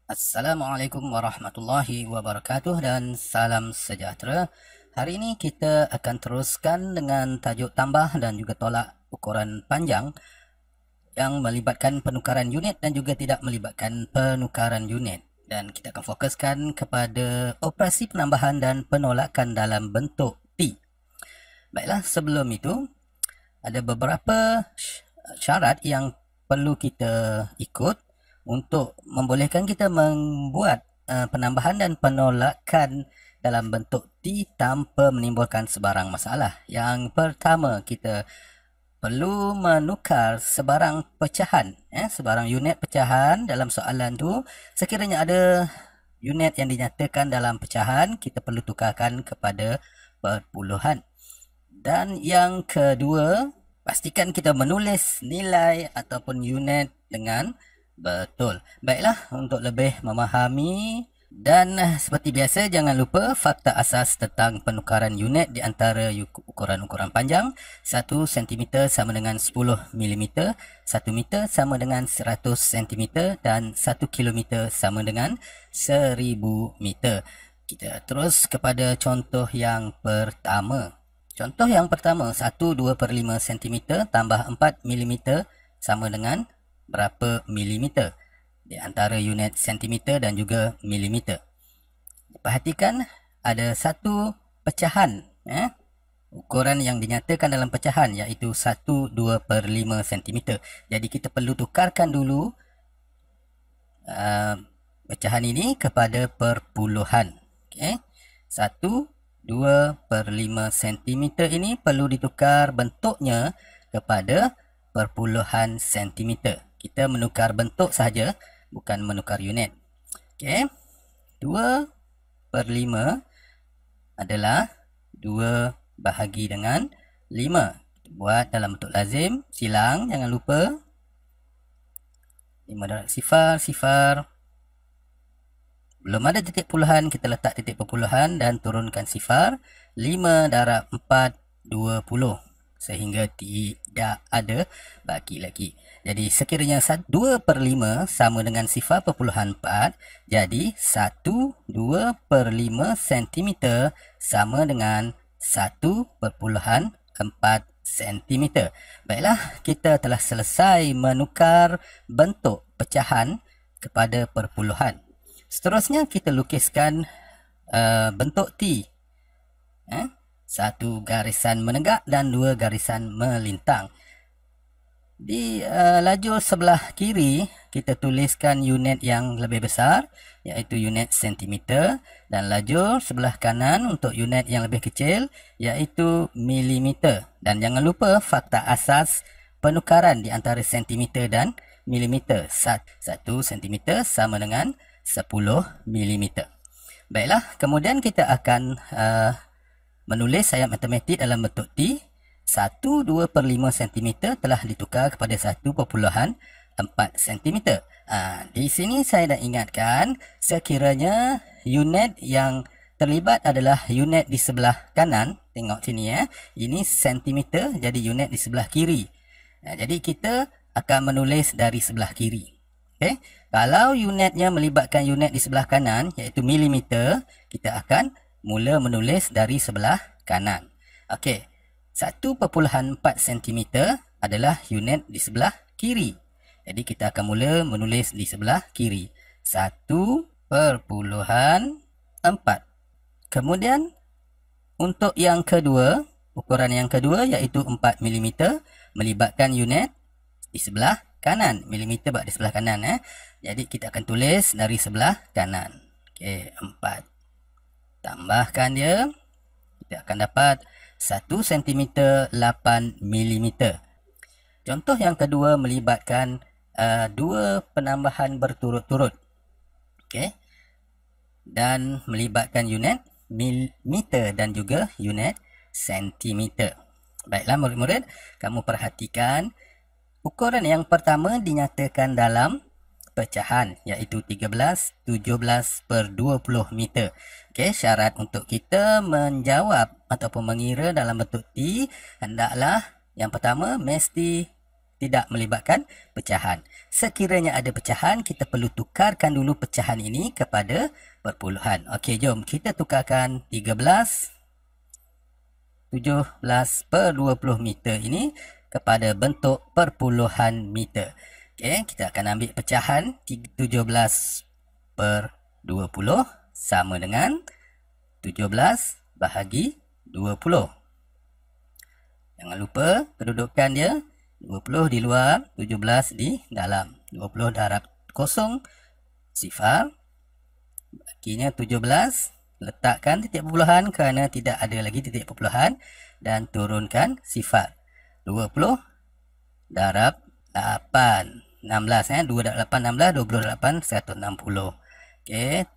Assalamualaikum warahmatullahi wabarakatuh dan salam sejahtera. Hari ini kita akan teruskan dengan tajuk tambah dan juga tolak ukuran panjang yang melibatkan penukaran unit dan juga tidak melibatkan penukaran unit. Dan kita akan fokuskan kepada operasi penambahan dan penolakan dalam bentuk T. Baiklah, sebelum itu ada beberapa syarat yang perlu kita ikut untuk membolehkan kita membuat penambahan dan penolakan dalam bentuk T tanpa menimbulkan sebarang masalah. Yang pertama, kita perlu menukar sebarang pecahan, sebarang unit pecahan dalam soalan tu. Sekiranya ada unit yang dinyatakan dalam pecahan, kita perlu tukarkan kepada perpuluhan. Dan yang kedua, pastikan kita menulis nilai ataupun unit dengan betul. Baiklah, untuk lebih memahami dan seperti biasa, jangan lupa fakta asas tentang penukaran unit di antara ukuran-ukuran panjang. 1 cm sama dengan 10 mm, 1 meter sama dengan 100 cm dan 1 km sama dengan 1000 meter. Kita terus kepada contoh yang pertama. Contoh yang pertama, 1/2/5 cm tambah 4 mm sama dengan berapa milimeter di antara unit sentimeter dan juga milimeter. Perhatikan ada satu pecahan, ukuran yang dinyatakan dalam pecahan iaitu 1/2/5 cm. Jadi kita perlu tukarkan dulu pecahan ini kepada perpuluhan. 1/2/5 cm ini perlu ditukar bentuknya kepada perpuluhan sentimeter. Kita menukar bentuk sahaja, bukan menukar unit. 2/5 adalah 2 bahagi dengan 5. Kita buat dalam bentuk lazim, silang, jangan lupa. 5 darab sifar. Belum ada titik puluhan, kita letak titik perpuluhan dan turunkan sifar. 5 darab 4, 20. Sehingga tidak ada baki lagi. Jadi sekiranya 2/5 sama dengan sifar perpuluhan 4, jadi 1/2/5 cm sama dengan 1/4 cm. Baiklah, kita telah selesai menukar bentuk pecahan kepada perpuluhan. Seterusnya kita lukiskan bentuk T. Satu garisan menegak dan 2 garisan melintang. Di lajur sebelah kiri, kita tuliskan unit yang lebih besar, iaitu unit sentimeter. Dan lajur sebelah kanan untuk unit yang lebih kecil, iaitu milimeter. Dan jangan lupa fakta asas penukaran di antara sentimeter dan milimeter. 1 sentimeter sama dengan 10 milimeter. Baiklah, kemudian kita akan menulis sayap matematik dalam bentuk T. 1/2/5 cm telah ditukar kepada 1/4 cm. Di sini saya nak ingatkan, sekiranya unit yang terlibat adalah unit di sebelah kanan, tengok sini ini cm, jadi unit di sebelah kiri. Jadi kita akan menulis dari sebelah kiri. Kalau unitnya melibatkan unit di sebelah kanan, iaitu milimeter, kita akan mula menulis dari sebelah kanan. 1/4 cm adalah unit di sebelah kiri. Jadi kita akan mula menulis di sebelah kiri. 1/4. Kemudian untuk yang kedua, ukuran yang kedua iaitu 4 mm melibatkan unit di sebelah kanan. Milimeter di sebelah kanan. Jadi kita akan tulis dari sebelah kanan. 4. Tambahkan dia, kita akan dapat 1 cm 8 mm. Contoh yang kedua melibatkan 2 penambahan berturut-turut. Dan melibatkan unit meter dan juga unit sentimeter. Baiklah murid-murid, kamu perhatikan ukuran yang pertama dinyatakan dalam pecahan, iaitu 13/17/20 meter. Syarat untuk kita menjawab ataupun mengira dalam bentuk T, hendaklah yang pertama mesti tidak melibatkan pecahan. Sekiranya ada pecahan, kita perlu tukarkan dulu pecahan ini kepada perpuluhan. Okey, jom kita tukarkan 17 per 20 meter ini kepada bentuk perpuluhan meter. Okey, kita akan ambil pecahan 17 per 20 sama dengan 17 bahagi 20. Jangan lupa kedudukan dia 20 di luar, 17 di dalam. 20 darab kosong, sifar. Bakinya 17. Letakkan titik perpuluhan kerana tidak ada lagi titik perpuluhan. Dan turunkan sifar. 20 darab 8. 16. 2 darab 8, 16. 20 darab 8, 160. Okey.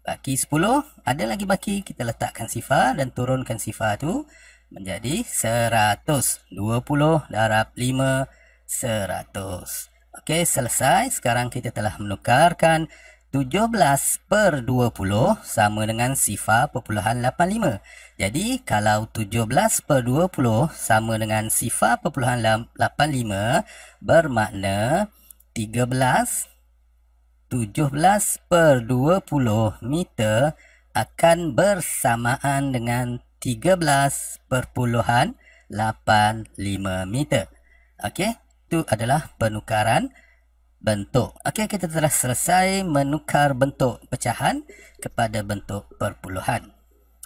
Baki 10. Ada lagi baki. Kita letakkan sifar dan turunkan sifar tu menjadi 100. 20 darab 5, 100. Okey, selesai. Sekarang kita telah menukarkan 17 per 20 sama dengan sifar perpuluhan 85. Jadi, kalau 17 per 20 sama dengan sifar perpuluhan 85, bermakna 17 per 20 meter akan bersamaan dengan 13.85 meter. Okey, itu adalah penukaran bentuk. Okey, kita telah selesai menukar bentuk pecahan kepada bentuk perpuluhan.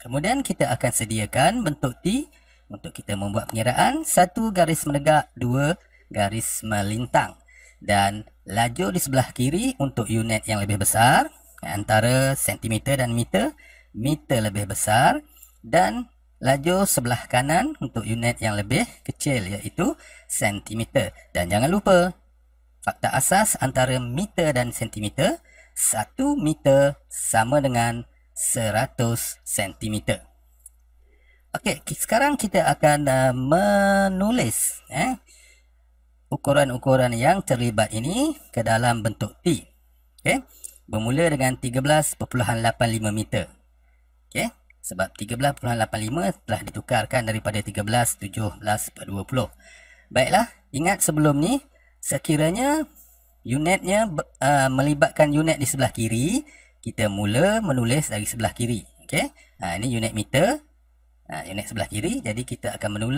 Kemudian kita akan sediakan bentuk T untuk kita membuat pengiraan. 1 garis menegak, 2 garis melintang. Dan laju di sebelah kiri untuk unit yang lebih besar, antara sentimeter dan meter. Meter lebih besar. Dan laju sebelah kanan untuk unit yang lebih kecil, iaitu sentimeter. Dan jangan lupa, fakta asas antara meter dan sentimeter, 1 meter sama dengan 100 sentimeter. Okey, sekarang kita akan menulis ukuran-ukuran yang terlibat ini ke dalam bentuk T. Okey, bermula dengan 13.85 meter. Okey. Sebab 13.85 telah ditukarkan daripada 13, 17 per 20. Baiklah, ingat sebelum ni, sekiranya unitnya melibatkan unit di sebelah kiri, kita mula menulis dari sebelah kiri. Okay? Ini unit meter, unit sebelah kiri, jadi kita akan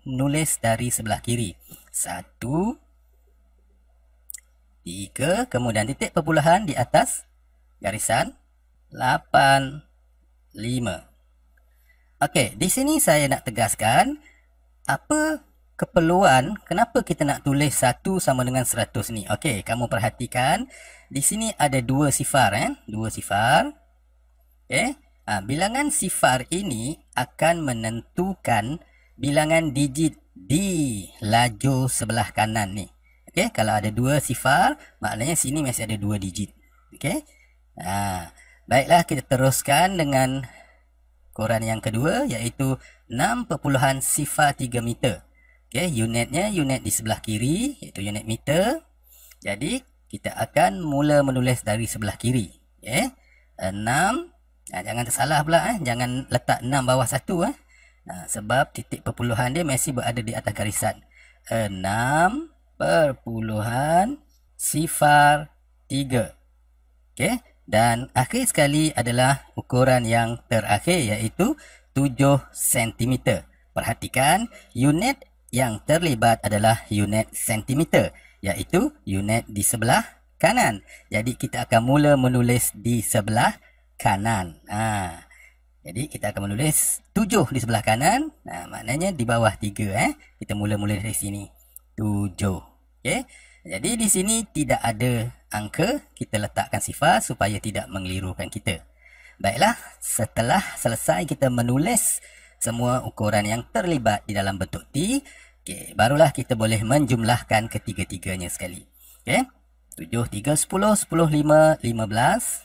menulis dari sebelah kiri. 1, 3, kemudian titik perpuluhan di atas garisan 8, 5. Okey, di sini saya nak tegaskan apa keperluan kenapa kita nak tulis 1 sama dengan 100 ni. Okey, kamu perhatikan di sini ada 2 sifar 2 sifar. Okey, bilangan sifar ini akan menentukan bilangan digit di laju sebelah kanan ni. Okey, kalau ada 2 sifar, maknanya sini masih ada 2 digit. Okey. Baiklah, kita teruskan dengan ukuran yang kedua, iaitu 6.03 meter. Okey, unitnya unit di sebelah kiri, iaitu unit meter. Jadi, kita akan mula menulis dari sebelah kiri. Okey, 6. Jangan tersalah pula, jangan letak 6 bawah 1. Sebab titik perpuluhan dia masih berada di atas garisan. 6.03. Okey. Dan akhir sekali adalah ukuran yang terakhir, iaitu 7 cm. Perhatikan, unit yang terlibat adalah unit sentimeter, iaitu unit di sebelah kanan. Jadi kita akan mula menulis di sebelah kanan. Jadi kita akan menulis 7 di sebelah kanan. Maknanya di bawah 3. Kita mula dari sini. 7. Okey. Jadi di sini tidak ada angka, kita letakkan sifar supaya tidak mengelirukan kita. Baiklah, setelah selesai kita menulis semua ukuran yang terlibat di dalam bentuk T, barulah kita boleh menjumlahkan ketiga-tiganya sekali. 7, 3, 10, 10, 5, 15,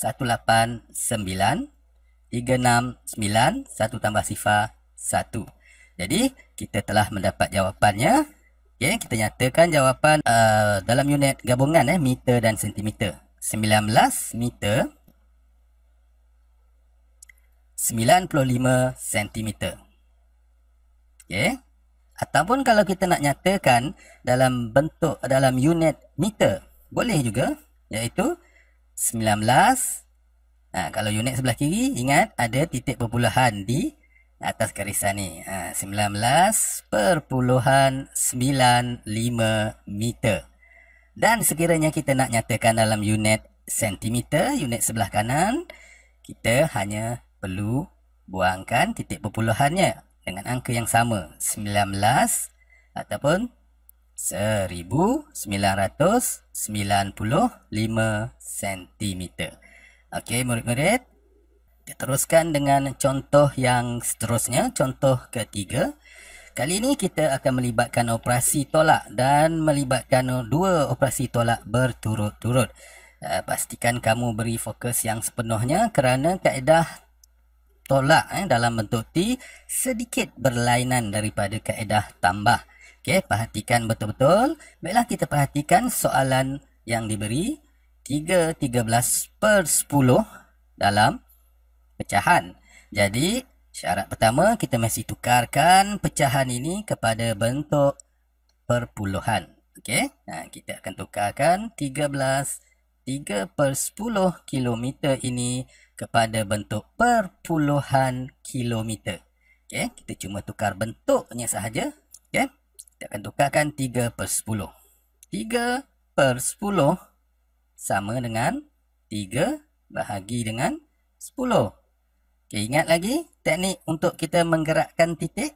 1, 8, 9, 3, 6, 9, 1 tambah sifar 1. Jadi, kita telah mendapat jawapannya. Okay, kita nyatakan jawapan dalam unit gabungan meter dan sentimeter. 19 meter, 95 sentimeter. Okay. Ataupun kalau kita nak nyatakan dalam bentuk dalam unit meter, boleh juga, iaitu 19. Kalau unit sebelah kiri, ingat ada titik perpuluhan di atas garisan ni. 19.95 meter. Dan sekiranya kita nak nyatakan dalam unit sentimeter, unit sebelah kanan, kita hanya perlu buangkan titik perpuluhannya dengan angka yang sama, 19 ataupun 1995 cm. Okey, murid-murid. Kita teruskan dengan contoh yang seterusnya, contoh ketiga. Kali ini kita akan melibatkan operasi tolak dan melibatkan dua operasi tolak berturut-turut. Pastikan kamu beri fokus yang sepenuhnya kerana kaedah tolak dalam bentuk T sedikit berlainan daripada kaedah tambah. Okey, perhatikan betul-betul. Baiklah, kita perhatikan soalan yang diberi 3/13/10 dalam pecahan. Jadi, syarat pertama, kita mesti tukarkan pecahan ini kepada bentuk perpuluhan. Okey, kita akan tukarkan 3/10 kilometer ini kepada bentuk perpuluhan kilometer. Okey, kita cuma tukar bentuknya sahaja. Okey, kita akan tukarkan 3/10. 3/10 sama dengan 3 bahagi dengan 10. Okey, ingat lagi teknik untuk kita menggerakkan titik.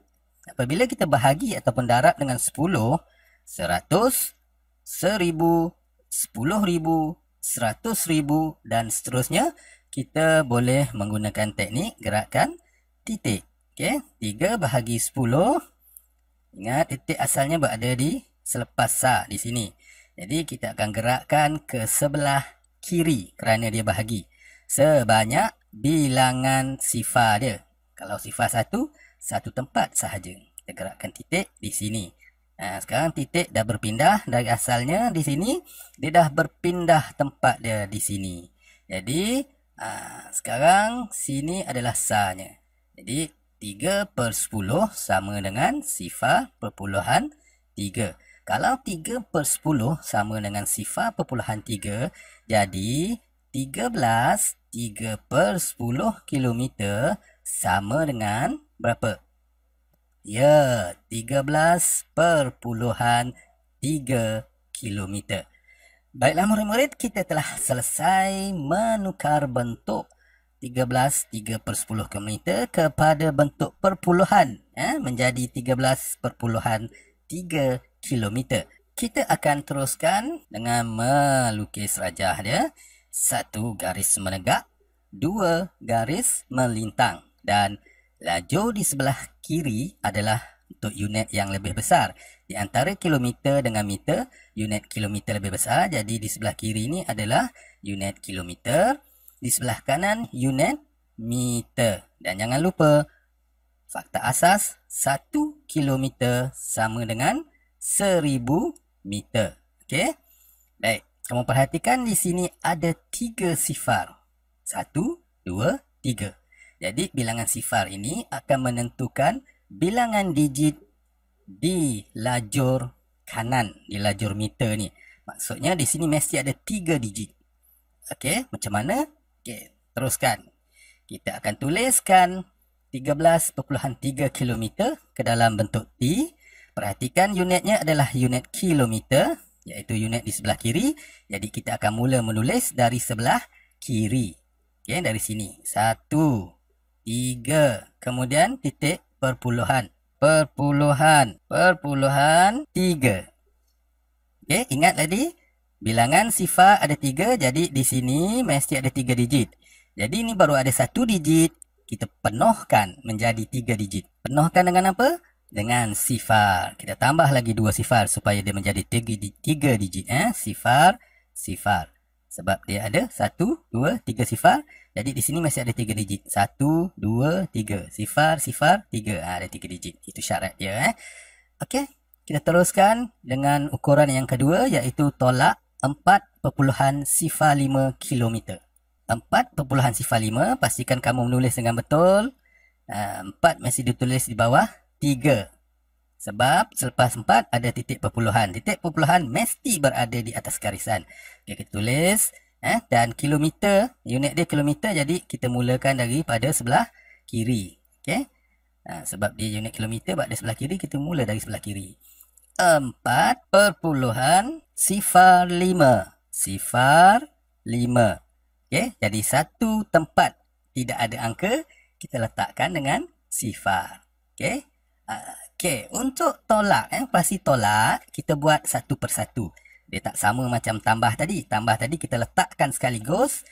Apabila kita bahagi ataupun darab dengan 10, 100, 1000, 10,000, 100,000 dan seterusnya, kita boleh menggunakan teknik gerakan titik. Okey, 3 bahagi 10. Ingat, titik asalnya berada di selepas sah di sini. Jadi kita akan gerakkan ke sebelah kiri kerana dia bahagi sebanyak bilangan sifar dia. Kalau sifar satu tempat sahaja. Kita gerakkan titik di sini. Sekarang titik dah berpindah dari asalnya di sini, dia dah berpindah tempat dia di sini. Jadi sekarang sini adalah sahnya. Jadi 3/10 sama dengan sifar perpuluhan 3. Kalau 3/10 sama dengan sifar perpuluhan 3, jadi 13 3/10 kilometer sama dengan berapa? Ya, 13.3 kilometer. Baiklah murid-murid, kita telah selesai menukar bentuk 13 3/10 kilometer kepada bentuk perpuluhan menjadi 13.3 kilometer. Kita akan teruskan dengan melukis rajah dia. 1 garis menegak, 2 garis melintang, dan laju di sebelah kiri adalah untuk unit yang lebih besar. Di antara kilometer dengan meter, unit kilometer lebih besar. Jadi di sebelah kiri ini adalah unit kilometer. Di sebelah kanan unit meter. Dan jangan lupa, fakta asas 1 kilometer sama dengan 1000 meter. Okey? Baik, kamu perhatikan di sini ada 3 sifar. 1, 2, 3. Jadi bilangan sifar ini akan menentukan bilangan digit di lajur kanan, di lajur meter ni. Maksudnya di sini mesti ada 3 digit. Okey, macam mana? Okey, teruskan. Kita akan tuliskan 13.3 km ke dalam bentuk T. Perhatikan unitnya adalah unit kilometer, iaitu unit di sebelah kiri. Jadi kita akan mula menulis dari sebelah kiri. Okey, dari sini. 1, 3. Kemudian titik perpuluhan. Perpuluhan 3. Okey, ingat tadi bilangan sifar ada 3. Jadi di sini mesti ada 3 digit. Jadi ini baru ada 1 digit. Kita penuhkan menjadi 3 digit. Penuhkan dengan apa? Dengan sifar. Kita tambah lagi 2 sifar supaya dia menjadi 3 digit. Sifar, sifar. Sebab dia ada 1, 2, 3 sifar. Jadi di sini masih ada 3 digit. 1, 2, 3. Sifar, sifar, 3. Ada 3 digit. Itu syarat dia. Okey. Kita teruskan dengan ukuran yang kedua, iaitu tolak 4.05 km. 4.05, pastikan kamu menulis dengan betul. 4 masih ditulis di bawah 3. Sebab selepas 4 ada titik perpuluhan. Titik perpuluhan mesti berada di atas garisan. Okay, kita tulis. Dan kilometer, unit dia kilometer, jadi kita mulakan daripada sebelah kiri. Okay. Sebab dia unit kilometer, berada sebelah kiri, kita mula dari sebelah kiri. 4,05. Sifar 5. Okay. Jadi satu tempat tidak ada angka, kita letakkan dengan sifar. Okay. Okey, untuk tolak, operasi tolak, kita buat satu persatu. Dia tak sama macam tambah tadi. Tambah tadi kita letakkan sekaligus.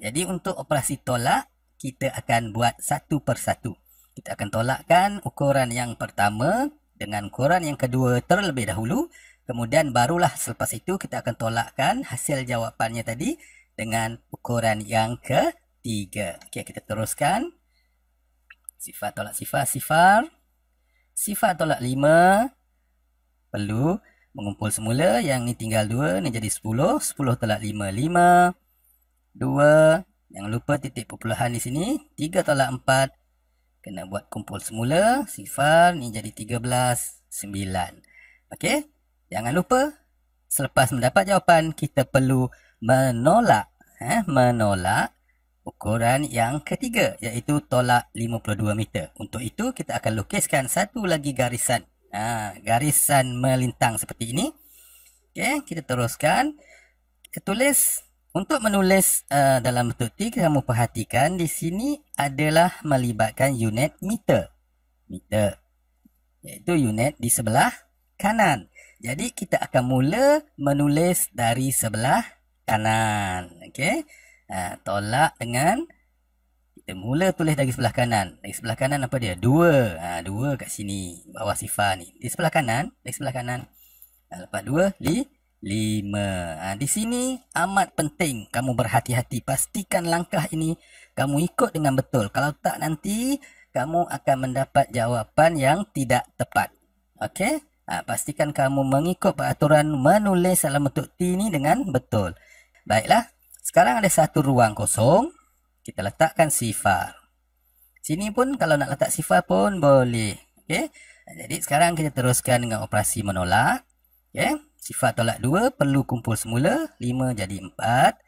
Jadi untuk operasi tolak, kita akan buat satu persatu. Kita akan tolakkan ukuran yang pertama dengan ukuran yang kedua terlebih dahulu. Kemudian barulah selepas itu kita akan tolakkan hasil jawapannya tadi dengan ukuran yang ketiga. Okey, kita teruskan. Sifar tolak sifar, sifar. Sifar tolak 5. Perlu mengumpul semula. Yang ni tinggal 2. Ni jadi 10. 10 tolak 5. 5. 2. Jangan lupa titik perpuluhan di sini. 3 tolak 4. Kena buat kumpul semula. Sifar. Ni jadi 13. 9. Okey. Jangan lupa. Selepas mendapat jawapan, kita perlu menolak. Menolak ukuran yang ketiga, iaitu tolak 52 meter. Untuk itu, kita akan lukiskan satu lagi garisan. Garisan melintang seperti ini. Okay, kita teruskan. Kita tulis. Untuk menulis dalam bentuk T, kamu perhatikan di sini adalah melibatkan unit meter. Meter. Iaitu unit di sebelah kanan. Jadi, kita akan mula menulis dari sebelah kanan. Okay. Tolak dengan kita mula tulis dari sebelah kanan. Dari sebelah kanan apa dia? 2. 2 kat sini. Bawah sifar ni. Di sebelah kanan. Dari sebelah kanan. Lepas 2, 5. Di sini amat penting kamu berhati-hati. Pastikan langkah ini kamu ikut dengan betul. Kalau tak nanti kamu akan mendapat jawapan yang tidak tepat. Okey? Pastikan kamu mengikut peraturan menulis dalam bentuk T ni dengan betul. Baiklah. Sekarang ada satu ruang kosong. Kita letakkan sifar. Sini pun kalau nak letak sifar pun boleh. Okay. Jadi sekarang kita teruskan dengan operasi menolak. Okay. Sifar tolak 2 perlu kumpul semula. 5 jadi 4.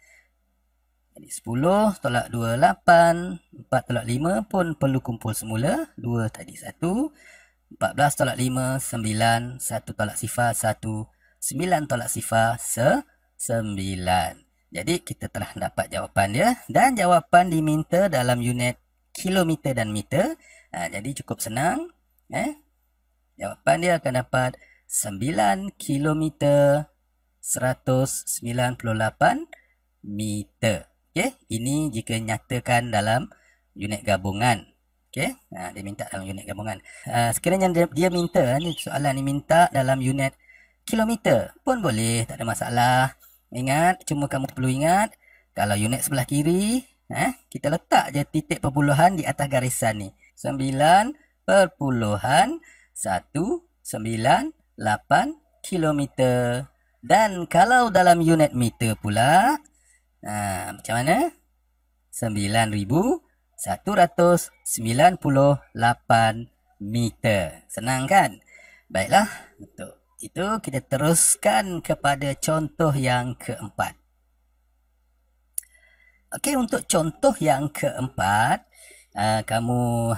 Jadi 10 tolak 2 8. 4 tolak 5 pun perlu kumpul semula. 2 tadi 1. 14 tolak 5 9. 1 tolak sifar 1. 9 tolak sifar 9. Jadi kita telah dapat jawapan dia. Dan jawapan diminta dalam unit kilometer dan meter. Jadi cukup senang. Jawapan dia akan dapat 9 kilometer 198 meter. Okay. Ini jika nyatakan dalam unit gabungan. Okay. Dia minta dalam unit gabungan. Sekiranya dia minta, soalan ni minta dalam unit kilometer pun boleh. Tak ada masalah. Ingat, cuma kamu perlu ingat, kalau unit sebelah kiri, kita letak je titik perpuluhan di atas garisan ni. 9,198 kilometer. Dan kalau dalam unit meter pula, macam mana? 9,198 meter. Senang kan? Baiklah, untuk itu kita teruskan kepada contoh yang keempat. Okey, untuk contoh yang keempat, kamu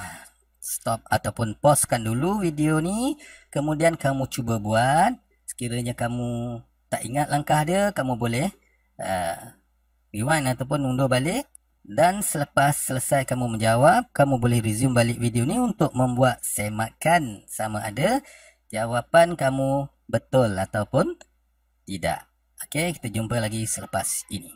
stop ataupun pauskan dulu video ni. Kemudian kamu cuba buat. Sekiranya kamu tak ingat langkah dia, kamu boleh rewind ataupun undur balik. Dan selepas selesai kamu menjawab, kamu boleh resume balik video ni untuk membuat semakan sama ada jawapan kamu betul ataupun tidak. Okey, kita jumpa lagi selepas ini.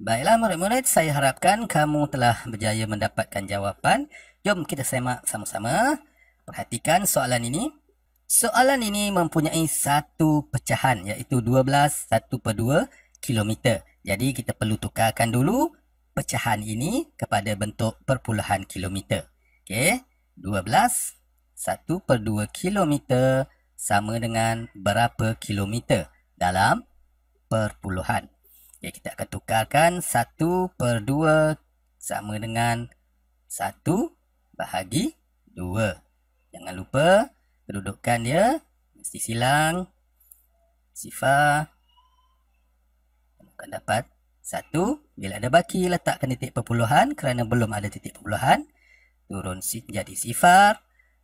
Baiklah murid-murid, saya harapkan kamu telah berjaya mendapatkan jawapan. Jom kita semak sama-sama. Perhatikan soalan ini. Soalan ini mempunyai satu pecahan, iaitu 12 1/2 kilometer. Jadi kita perlu tukarkan dulu pecahan ini kepada bentuk perpuluhan kilometer. Okey, 12 1/2 kilometer sama dengan berapa kilometer dalam perpuluhan. Okay, kita akan tukarkan 1/2 sama dengan 1 bahagi 2. Jangan lupa kedudukan dia mesti silang. Sifar akan dapat 1. Bila ada baki, letakkan titik perpuluhan kerana belum ada titik perpuluhan. Turun jadi sifar.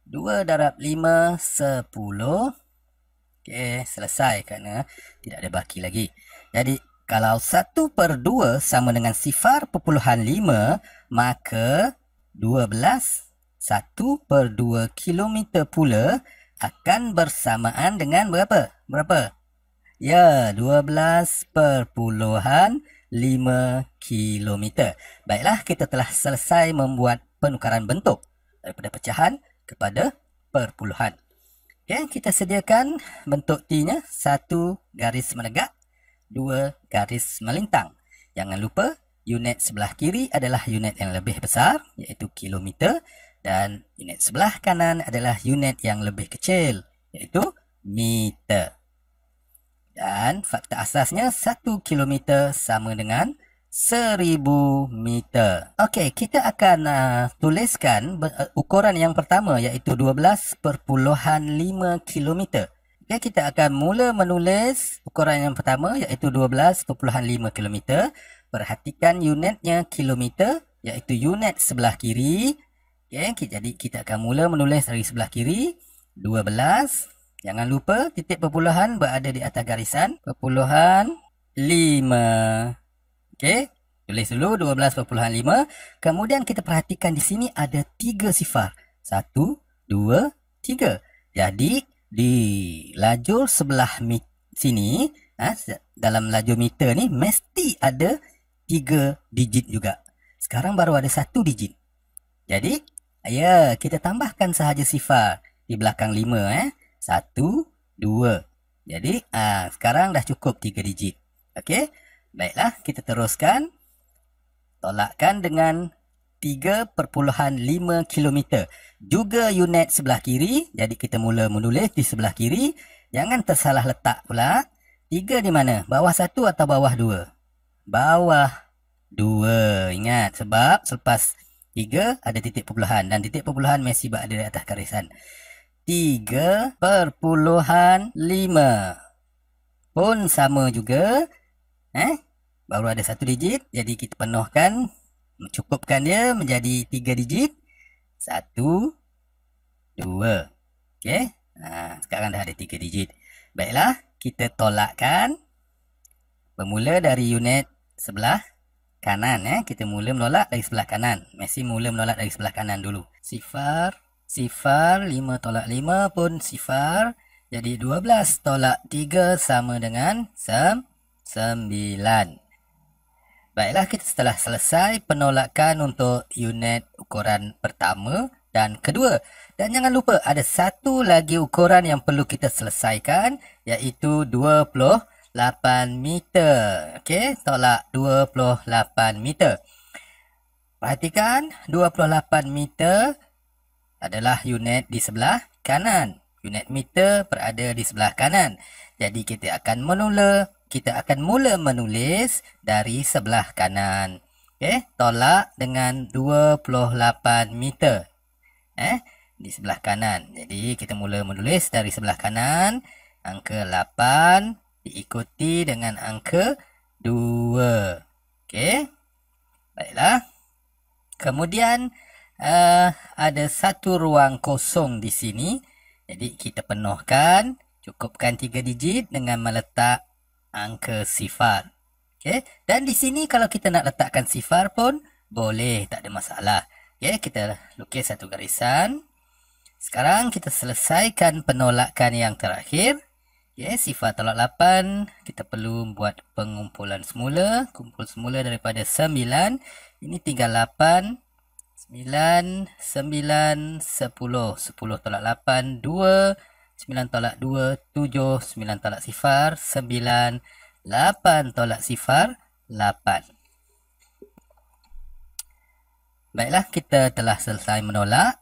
2 darab 5, 10. Okey, selesai kerana tidak ada baki lagi. Jadi, kalau 1/2 sama dengan sifar perpuluhan 5, maka 12 1/2 kilometer pula akan bersamaan dengan berapa? Berapa? Ya, 12,5 kilometer. Baiklah, kita telah selesai membuat penukaran bentuk daripada pecahan kepada perpuluhan. Okay, kita sediakan bentuk T-nya 1 garis menegak, 2 garis melintang. Jangan lupa unit sebelah kiri adalah unit yang lebih besar, iaitu kilometer, dan unit sebelah kanan adalah unit yang lebih kecil, iaitu meter. Dan fakta asasnya 1 kilometer sama dengan 1000 meter. Okey, kita akan tuliskan ukuran yang pertama, iaitu 12,5 kilometer. Okay, kita akan mula menulis ukuran yang pertama, iaitu 12,5 kilometer. Perhatikan unitnya kilometer, iaitu unit sebelah kiri. Okay, jadi kita akan mula menulis dari sebelah kiri. 12. Jangan lupa titik perpuluhan berada di atas garisan. Perpuluhan 5. Okey, tulis dulu 12,5. Kemudian kita perhatikan di sini ada 3 sifar. 1, 2, 3. Jadi di lajur sebelah sini, dalam lajur meter ni mesti ada 3 digit juga. Sekarang baru ada 1 digit. Jadi, ya, kita tambahkan sahaja sifar di belakang 5. 1, 2. Jadi, sekarang dah cukup 3 digit. Okey. Baiklah, kita teruskan. Tolakkan dengan 3,5 kilometer. Juga unit sebelah kiri. Jadi kita mula menulis di sebelah kiri. Jangan tersalah letak pula. 3 di mana? Bawah 1 atau bawah 2? Bawah 2. Ingat, sebab selepas 3 ada titik perpuluhan. Dan titik perpuluhan masih berada di atas garisan. 3,5 pun sama juga. Baru ada 1 digit. Jadi kita penuhkan. Mencukupkan dia menjadi 3 digit. 1, 2. Okey. Sekarang dah ada 3 digit. Baiklah. Kita tolakkan. Bermula dari unit sebelah kanan. Kita mula menolak dari sebelah kanan. Mesti mula menolak dari sebelah kanan dulu. Sifar. 5 tolak 5 pun sifar. Jadi 12 tolak 3 sama dengan 9. Baiklah, kita telah selesai penolakan untuk unit ukuran pertama dan kedua. Dan jangan lupa ada satu lagi ukuran yang perlu kita selesaikan, iaitu 28 meter. Okey, tolak 28 meter. Perhatikan, 28 meter adalah unit di sebelah kanan. Unit meter berada di sebelah kanan. Jadi kita akan mula menulis dari sebelah kanan. Okey, tolak dengan 28 meter. Di sebelah kanan. Jadi kita mula menulis dari sebelah kanan. Angka 8 diikuti dengan angka 2. Okey. Baiklah. Kemudian ada satu ruang kosong di sini. Jadi kita penuhkan. Cukupkan 3 digit dengan meletak angka sifar. Okey, dan di sini kalau kita nak letakkan sifar pun boleh, tak ada masalah. Okey, kita lukis satu garisan. Sekarang kita selesaikan penolakan yang terakhir. Okey, sifar tolak 8, kita perlu buat pengumpulan semula. Kumpul semula daripada 9. Ini tinggal 8. 9, 10. 10 tolak 8, 2. 9 tolak 2, 7. 9 tolak sifar, 9. 8 tolak sifar, 8. Baiklah, kita telah selesai menolak.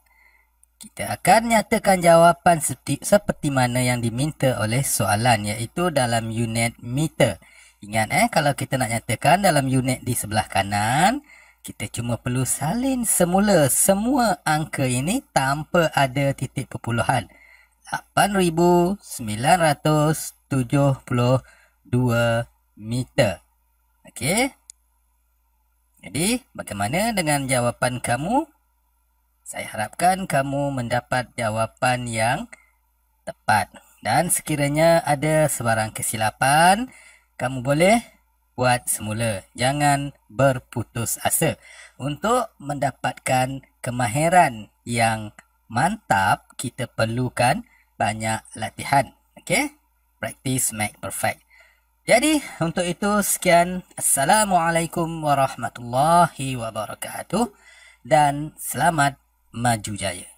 Kita akan nyatakan jawapan seperti mana yang diminta oleh soalan, iaitu dalam unit meter. Ingat, kalau kita nak nyatakan dalam unit di sebelah kanan, Kita cuma perlu salin semula semua angka ini tanpa ada titik perpuluhan. 8,972 meter. Okey. Jadi, bagaimana dengan jawapan kamu? Saya harapkan kamu mendapat jawapan yang tepat. Dan sekiranya ada sebarang kesilapan, kamu boleh buat semula. Jangan berputus asa. Untuk mendapatkan kemahiran yang mantap, kita perlukan banyak latihan. Okey? Practice make perfect. Jadi, untuk itu sekian. Assalamualaikum warahmatullahi wabarakatuh. Dan selamat maju jaya.